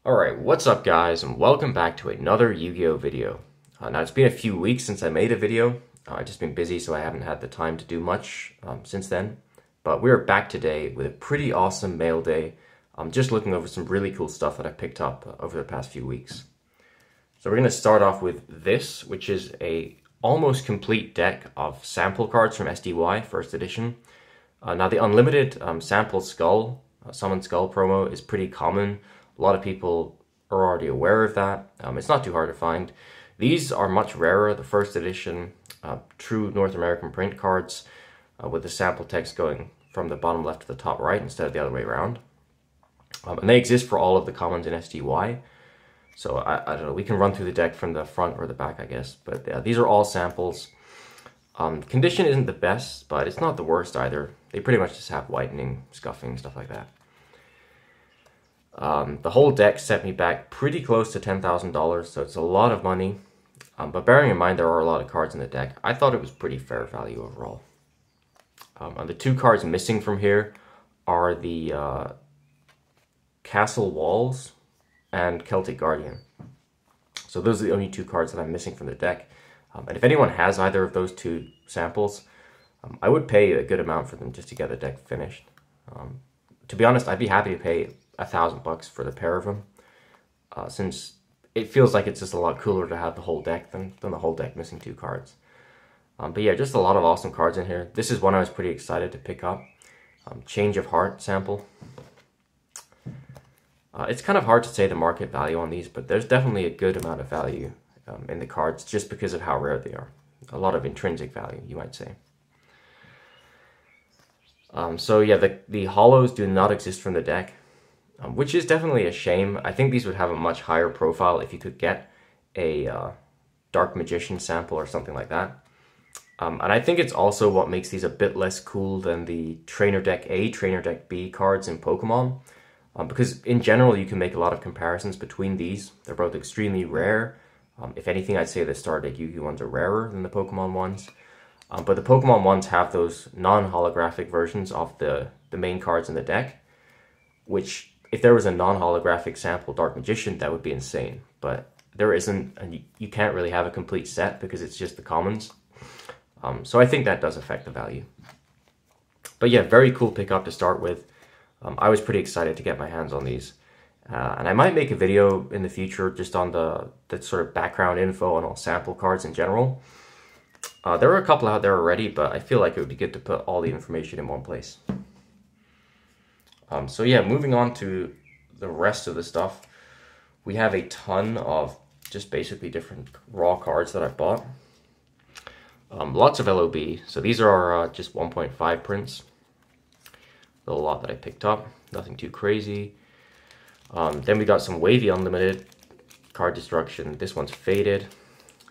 Alright, what's up guys, and welcome back to another Yu-Gi-Oh video. Now it's been a few weeks since I made a video. I've just been busy, so I haven't had the time to do much since then. But we're back today with a pretty awesome mail day. I'm just looking over some really cool stuff that I picked up over the past few weeks. So we're going to start off with this, which is a almost complete deck of sample cards from SDY, first edition. Now the unlimited sample skull, summon skull promo is pretty common. A lot of people are already aware of that. It's not too hard to find. These are much rarer, the first edition true North American print cards with the sample text going from the bottom left to the top right instead of the other way around. And they exist for all of the commons in SDY. So I don't know, we can run through the deck from the front or the back, I guess. But yeah, these are all samples. Condition isn't the best, but it's not the worst either. They pretty much just have whitening, scuffing, stuff like that. The whole deck set me back pretty close to $10,000, so it's a lot of money. But bearing in mind there are a lot of cards in the deck, I thought it was pretty fair value overall. And the two cards missing from here are the Castle Walls and Celtic Guardian. So those are the only two cards that I'm missing from the deck. And if anyone has either of those two samples, I would pay a good amount for them just to get the deck finished. To be honest, I'd be happy to pay $1,000 for the pair of them, since it feels like it's just a lot cooler to have the whole deck than the whole deck missing two cards. But yeah, just a lot of awesome cards in here. This is one I was pretty excited to pick up. Change of Heart sample. It's kind of hard to say the market value on these, but there's definitely a good amount of value in the cards just because of how rare they are. A lot of intrinsic value, you might say. So yeah, the hollows do not exist from the deck. Which is definitely a shame. I think these would have a much higher profile if you could get a Dark Magician sample or something like that. And I think it's also what makes these a bit less cool than the Trainer Deck A, Trainer Deck B cards in Pokemon. Because in general, you can make a lot of comparisons between these. They're both extremely rare. If anything, I'd say the Star Deck Yu-Gi-Oh ones are rarer than the Pokemon ones. But the Pokemon ones have those non-holographic versions of the main cards in the deck, which, if there was a non-holographic sample Dark Magician, that would be insane. But there isn't, and you can't really have a complete set because it's just the commons. So I think that does affect the value. But yeah, very cool pickup to start with. I was pretty excited to get my hands on these. And I might make a video in the future just on the sort of background info on all sample cards in general. There are a couple out there already, but I feel like it would be good to put all the information in one place. So yeah, moving on to the rest of the stuff, we have a ton of just basically different raw cards that I bought. Lots of LOB, so these are just 1.5 prints. A lot that I picked up, nothing too crazy. Then we got some Wavy Unlimited, Card Destruction. This one's faded,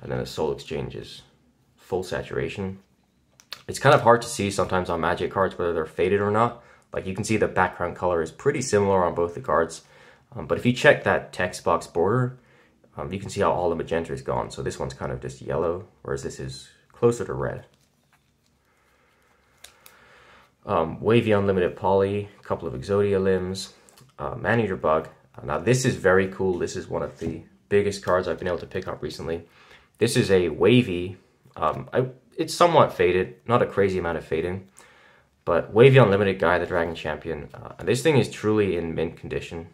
and then the Soul Exchange is full saturation. It's kind of hard to see sometimes on Magic cards whether they're faded or not. Like, you can see the background color is pretty similar on both the cards. But if you check that text box border, you can see how all the magenta is gone. So this one's kind of just yellow, whereas this is closer to red. Wavy Unlimited Poly, a couple of Exodia limbs, Maneater Bug. Now this is very cool. This is one of the biggest cards I've been able to pick up recently. This is a Wavy. It's somewhat faded, not a crazy amount of fading. But Wavy Unlimited Guy, the Dragon Champion. This thing is truly in mint condition.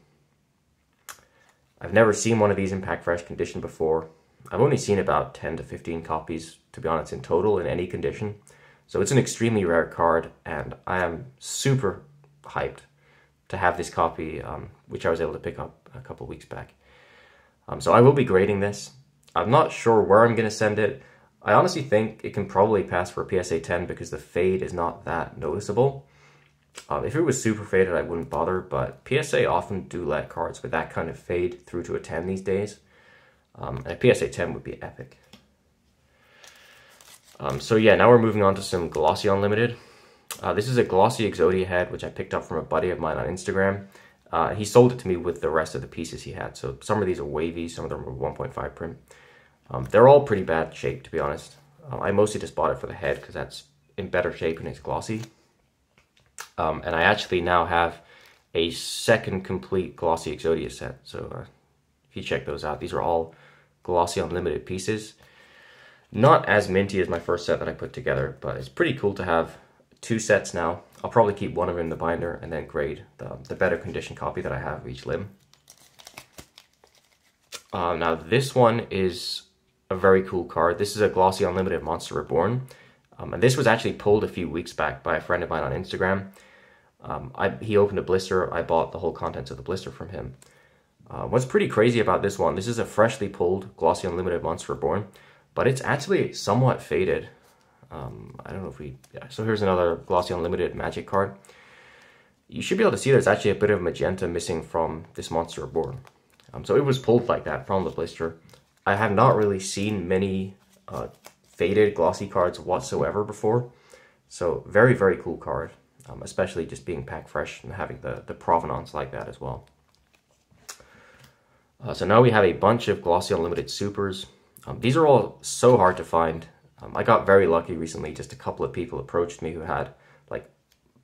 I've never seen one of these in Pack Fresh condition before. I've only seen about 10 to 15 copies, to be honest, in total in any condition. So it's an extremely rare card, and I am super hyped to have this copy, which I was able to pick up a couple weeks back. So I will be grading this. I'm not sure where I'm going to send it. I honestly think it can probably pass for a PSA 10 because the fade is not that noticeable. If it was super faded, I wouldn't bother, but PSA often do let cards with that kind of fade through to a 10 these days. And a PSA 10 would be epic. So yeah, now we're moving on to some Glossy Unlimited. This is a Glossy Exodia head, which I picked up from a buddy of mine on Instagram. He sold it to me with the rest of the pieces he had. So some of these are wavy, some of them are 1.5 print. They're all pretty bad shape, to be honest. I mostly just bought it for the head because that's in better shape and it's glossy. And I actually now have a second complete Glossy Exodie set. So if you check those out, these are all Glossy Unlimited pieces. Not as minty as my first set that I put together, but it's pretty cool to have 2 sets now. I'll probably keep one of them in the binder and then grade the better condition copy that I have of each limb. Now this one is a very cool card. This is a Glossy Unlimited Monster Reborn. And this was actually pulled a few weeks back by a friend of mine on Instagram. He opened a blister. I bought the whole contents of the blister from him. What's pretty crazy about this one, this is a freshly pulled Glossy Unlimited Monster Reborn, but it's actually somewhat faded. I don't know if we... Yeah, so here's another Glossy Unlimited Magic card. You should be able to see there's actually a bit of magenta missing from this Monster Reborn. So it was pulled like that from the blister. I have not really seen many faded glossy cards whatsoever before. So very, very cool card. Especially just being packed fresh and having the provenance like that as well. So now we have a bunch of Glossy Unlimited Supers. These are all so hard to find. I got very lucky recently. Just a couple of people approached me who had like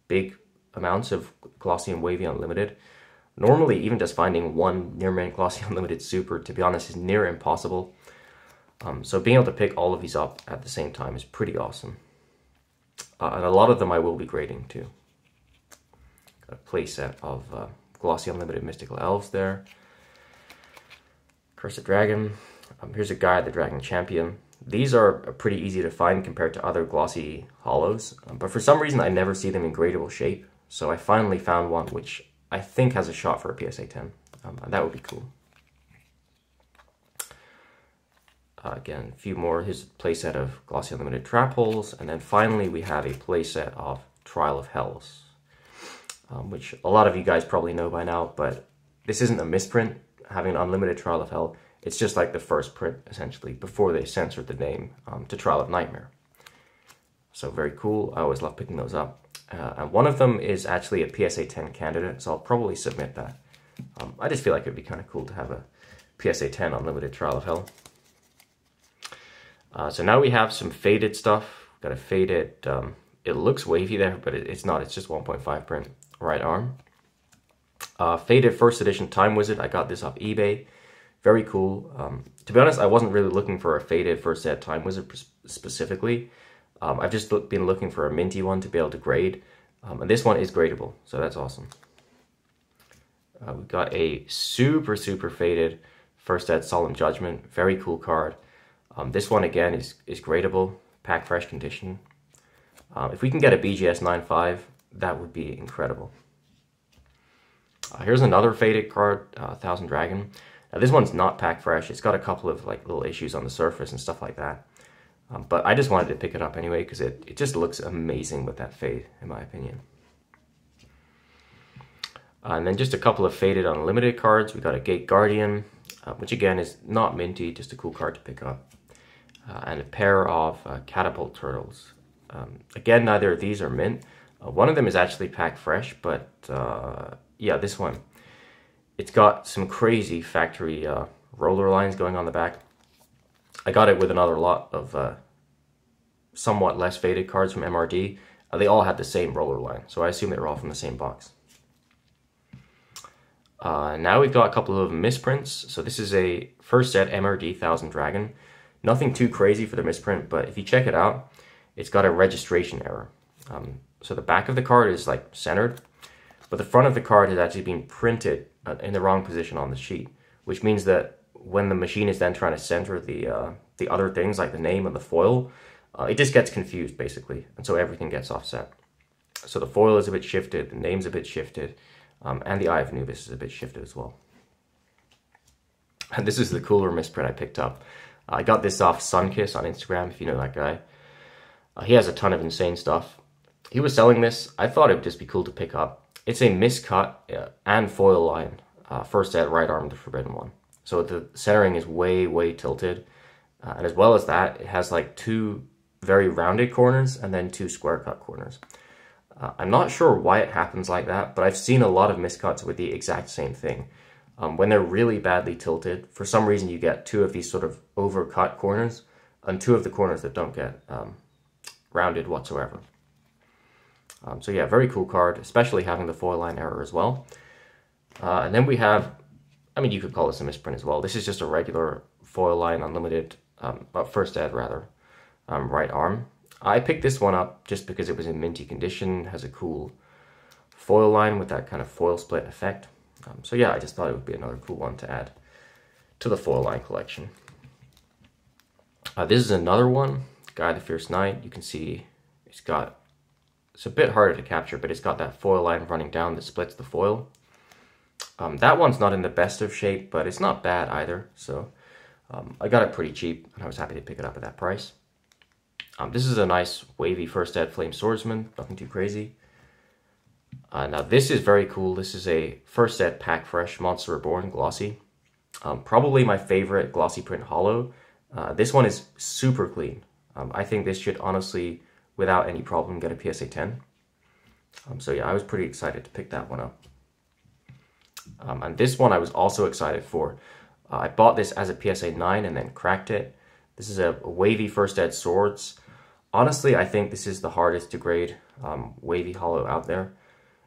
big amounts of Glossy and Wavy Unlimited. Normally, even just finding one near mint Glossy Unlimited Super, to be honest, is near impossible. So being able to pick all of these up at the same time is pretty awesome. And a lot of them I will be grading too. Got a playset of Glossy Unlimited Mystical Elves there. Cursed Dragon. Here's a guy, the Dragon Champion. These are pretty easy to find compared to other glossy hollows, but for some reason I never see them in gradable shape. So I finally found one which I think has a shot for a PSA 10. And that would be cool. Again, a few more. Here's a playset of Glossy Unlimited Trap Holes, and then finally we have a playset of Trial of Hells, which a lot of you guys probably know by now, but this isn't a misprint, having an unlimited Trial of Hell. It's just like the first print, essentially, before they censored the name to Trial of Nightmare. So very cool. I always love picking those up. And one of them is actually a PSA 10 candidate, so I'll probably submit that. I just feel like it'd be kind of cool to have a PSA 10 unlimited Trial of Hell. So now we have some faded stuff. Got a faded, it looks wavy there, but it's not. It's just 1.5 print right arm. Faded first edition Time Wizard. I got this off eBay. Very cool. To be honest, I wasn't really looking for a faded first set Time Wizard specifically. I've just been looking for a minty one to be able to grade. And this one is gradable, so that's awesome. We've got a super, super faded first set Solemn Judgment. Very cool card. This one, again, is gradable, pack fresh condition. If we can get a BGS 9.5, that would be incredible. Here's another faded card, Thousand Dragon. Now, this one's not pack fresh. It's got a couple of like little issues on the surface and stuff like that. But I just wanted to pick it up anyway because it just looks amazing with that fade, in my opinion. And then just a couple of faded unlimited cards. We got a Gate Guardian, which again is not minty, just a cool card to pick up. And a pair of Catapult Turtles. Again, neither of these are mint. One of them is actually packed fresh, but yeah, this one. It's got some crazy factory roller lines going on the back. I got it with another lot of somewhat less faded cards from MRD. They all had the same roller line, so I assume they were all from the same box. Now we've got a couple of misprints. So this is a first set MRD Thousand Dragon. Nothing too crazy for the misprint, but if you check it out, it's got a registration error. So the back of the card is like centered, but the front of the card has actually been printed in the wrong position on the sheet, which means that when the machine is then trying to center the other things like the name and the foil, it just gets confused basically, and so everything gets offset. So the foil is a bit shifted, the name's a bit shifted, and the Eye of Anubis is a bit shifted as well. And this is the cooler misprint I picked up. I got this off Sunkiss on Instagram, if you know that guy. He has a ton of insane stuff. He was selling this. I thought it would just be cool to pick up. It's a miscut and foil line, first set right arm, the Forbidden One. So the centering is way, way tilted. And as well as that, it has like 2 very rounded corners and then 2 square cut corners. I'm not sure why it happens like that, but I've seen a lot of miscuts with the exact same thing. When they're really badly tilted, for some reason you get 2 of these sort of overcut corners and 2 of the corners that don't get rounded whatsoever. So yeah, very cool card, especially having the foil line error as well. And then we have, I mean, you could call this a misprint as well. This is just a regular foil line unlimited, first ed rather, right arm. I picked this one up just because it was in minty condition, has a cool foil line with that kind of foil split effect. So yeah, I just thought it would be another cool one to add to the foil line collection. This is another one, Guy the Fierce Knight. You can see it's a bit harder to capture, but it's got that foil line running down that splits the foil. That one's not in the best of shape, but it's not bad either. So I got it pretty cheap, and I was happy to pick it up at that price. This is a nice wavy first ed Flame Swordsman, nothing too crazy. Now this is very cool. This is a first ed Pack Fresh Monster Reborn Glossy. Probably my favorite glossy print holo. This one is super clean. I think this should honestly, without any problem, get a PSA 10. So yeah, I was pretty excited to pick that one up. And this one I was also excited for. I bought this as a PSA 9 and then cracked it. This is a wavy first ed Swords. Honestly, I think this is the hardest to grade wavy holo out there.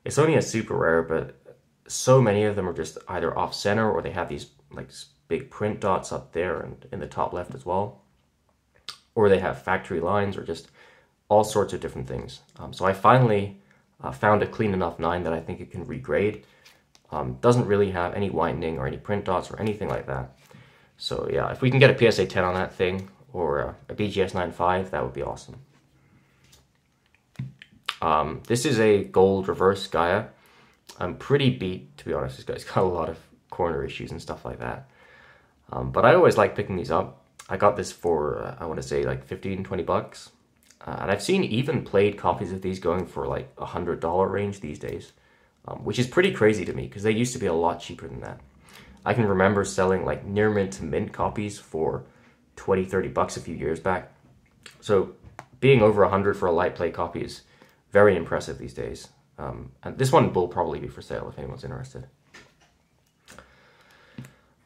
It's only a super rare, but so many of them are just either off center or they have these like big print dots up there and in the top left as well. Or they have factory lines or just all sorts of different things. So I finally found a clean enough 9 that I think it can regrade. Doesn't really have any whitening or any print dots or anything like that. So yeah, if we can get a PSA 10 on that thing or a BGS 9.5, that would be awesome. This is a gold reverse Gaia. I'm pretty beat, to be honest. This guy's got a lot of corner issues and stuff like that. But I always like picking these up. I got this for, I want to say like 15, 20 bucks. And I've seen even played copies of these going for like $100 range these days. Which is pretty crazy to me because they used to be a lot cheaper than that. I can remember selling like near mint to mint copies for 20, 30 bucks a few years back. So being over 100 for a light play copy is very impressive these days. And this one will probably be for sale if anyone's interested.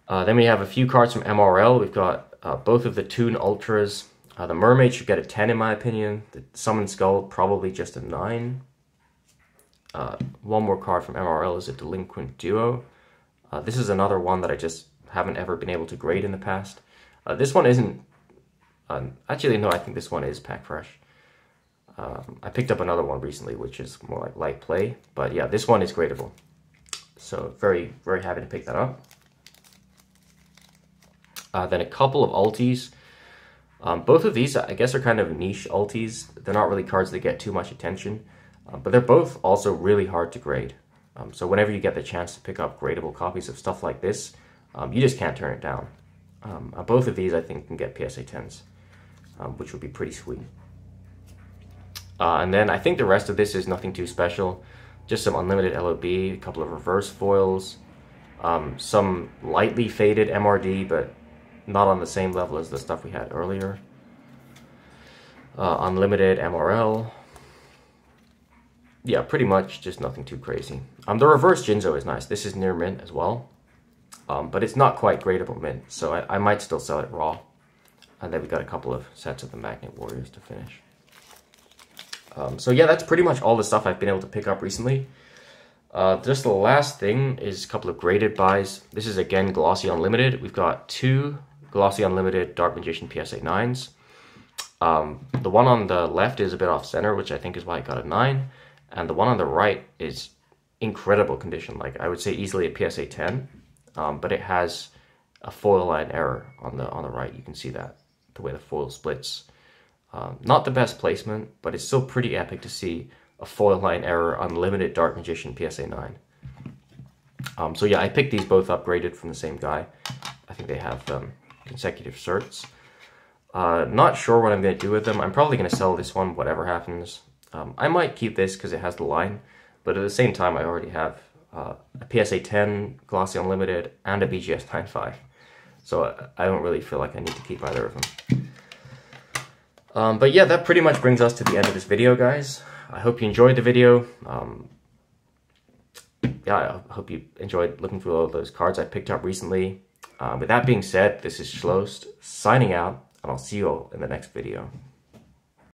Then we have a few cards from MRL. We've got both of the Toon Ultras. The Mermaid should get a 10 in my opinion. The Summon Skull probably just a 9. One more card from MRL is a Delinquent Duo. This is another one that I just haven't ever been able to grade in the past. This one isn't... actually, no, I think this one is Pack Fresh. I picked up another one recently, which is more like light play. But yeah, this one is gradable. So very, very happy to pick that up. Then a couple of ultis. Both of these, I guess, are kind of niche ultis. They're not really cards that get too much attention. But they're both also really hard to grade. So whenever you get the chance to pick up gradable copies of stuff like this, you just can't turn it down. Both of these, I think, can get PSA 10s, which would be pretty sweet. And then I think the rest of this is nothing too special. Just some unlimited LOB, a couple of reverse foils, some lightly faded MRD, but not on the same level as the stuff we had earlier. Unlimited MRL. Yeah, pretty much just nothing too crazy. The reverse Jinzo is nice. This is near mint as well. But it's not quite gradable mint, so I might still sell it raw. And then we got a couple of sets of the Magnet Warriors to finish. So yeah, that's pretty much all the stuff I've been able to pick up recently. Just the last thing is a couple of graded buys. This is again Glossy Unlimited. We've got 2 Glossy Unlimited Dark Magician PSA 9s. The one on the left is a bit off center, which I think is why I got a 9. And the one on the right is incredible condition. Like I would say easily a PSA 10, but it has a foil line error on the right. You can see that, the way the foil splits. Not the best placement, but it's still pretty epic to see a foil line error Unlimited Dark Magician PSA 9. So yeah, I picked these both up graded from the same guy. I think they have consecutive certs. Not sure what I'm going to do with them. I'm probably going to sell this one, whatever happens. I might keep this because it has the line, but at the same time I already have a PSA 10, Glossy Unlimited, and a BGS 9.5. So I don't really feel like I need to keep either of them. But yeah, that pretty much brings us to the end of this video, guys. I hope you enjoyed the video. Yeah, I hope you enjoyed looking through all of those cards I picked up recently. With that being said, this is Schlost signing out, and I'll see you all in the next video.